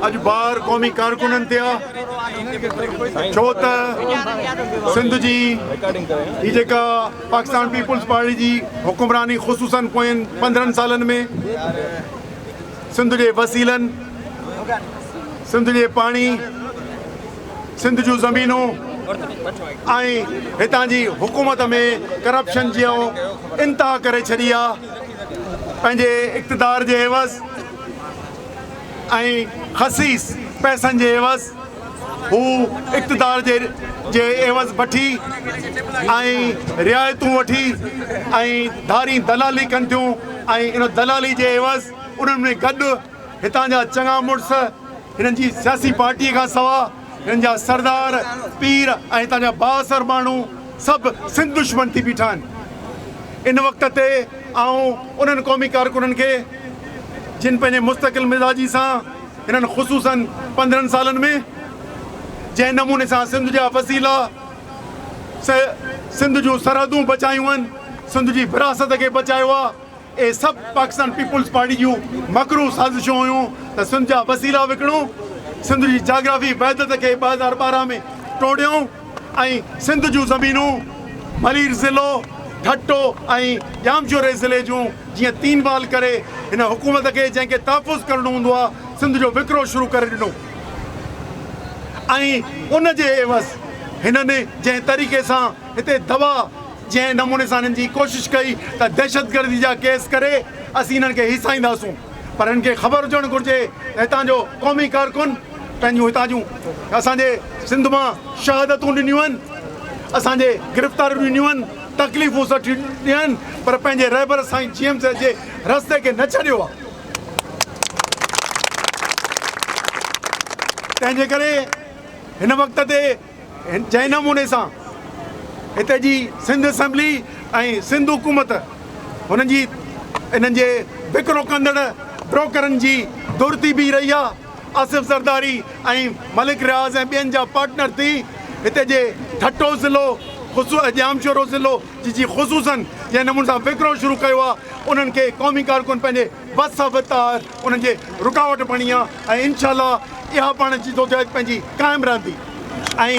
अज बार क़ौमी कारकुननि ते आहे छो त सिंध जी ही जेका पाकिस्तान पीपुल्स पार्टी जी हुकुमरानी ख़ुसूसन पोयनि 15 सालनि में सिंध जे वसीलनि सिंध जे पाणी सिंध जूं ज़मीनूं ऐं हितां जी हुकूमत में करप्शन जो इंतहा करे छॾी आहे पंहिंजे इक़्तिदार जे एवज़ ऐं ख़सीस पैसनि जे एवज़ हू इक़्तिदार जे एवज़ वठी ऐं रिआयतूं वठी ऐं धारी दलाली कनि थियूं ऐं इन दलाली जे एवज़ उन्हनि में गॾु हितां जा चङा मुड़ुस हिननि जी सियासी पार्टीअ खां सवाइ हिननि जा सरदार पीर ऐं हितां जा बाअसर माण्हू सभु सिंध दुश्मन थी बीठा आहिनि। इन वक़्त ते आऊं उन्हनि क़ौमी कारकुननि खे जिन पंहिंजे मुस्तक़िल मिज़ाजी सां हिननि ख़ुसूसन 15 सालनि में जंहिं नमूने सां सिंध जा वसीला सिंध जूं सरहदूं बचायूं आहिनि सिंध जी विरासत खे बचायो आहे। सभु पाकिस्तान पीपुल्स पार्टी जूं मकरू साज़िशूं हुयूं त सिंध जा वसीला विकिणूं सिंध जी जाग्राफी वहदत खे 2012 में टोड़ियूं ऐं सिंध जूं ज़मीनूं मलीर ज़िलो ठट्टो ऐं जामशोरे ज़िले जूं जीअं 3 बाल करे हिन हुकूमत खे जंहिंखे तहफ़ुज़ करणो हूंदो आहे सिंध जो विकिरो शुरू करे ॾिनो ऐं उन जे एवज़ हिननि जंहिं तरीक़े सां हिते दवा जंहिं नमूने सां हिननि जी कोशिशि कई त दहशतगर्दी जा केस करे असीं हिननि खे हिसाईंदासूं पर हिननि खे ख़बर हुजणु घुरिजे हितां जो क़ौमी कारकुन पंहिंजूं हितां जूं असांजे सिंध मां शहादतूं ॾिनियूं आहिनि असांजे गिरफ़्तारियूं ॾिनियूं आहिनि तकलीफ़ूं सठियूं ॾिनियूं आहिनि पर पंहिंजे रहबर साईं GMC जे रस्ते खे न छॾियो आहे। तंहिंजे करे हिन वक़्त ते जंहिं नमूने सां हिते जी सिंध असेंबली ऐं सिंध हुकूमत हुननि जी इन्हनि जे विकिरो कंदड़ ब्रोकरनि जी दुर थी बीह रही आहे आसिफ़ ज़रदारी ऐं मलिक रियाज़ ऐं ॿियनि जा पार्टनर थी हिते जे ठट्टो ज़िलो जामशोरो ज़िलो जी ख़ुसूसन जंहिं नमूने सां विकिरो शुरू कयो आहे उन्हनि खे क़ौमी कारकुन पंहिंजे बस सां उन्हनि जे रुकावट बणी आहे ऐं इंशाअल्लाह इहा पाण जिदोजहद पंहिंजी क़ाइमु रहंदी ऐं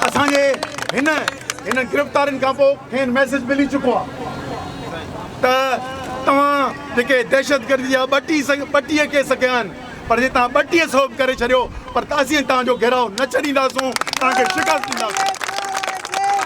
असांजे हिन गिरफ़्तारियुनि खां पोइ खेनि मैसेज मिली चुको आहे त तव्हां जेके दहशतगर्दी जा 32 केस कया आहिनि पर जे तव्हां 32 सबब करे छॾियो पर असीं तव्हांजो घेराव न छॾींदासूं तव्हांखे शिकस्त ॾींदासीं।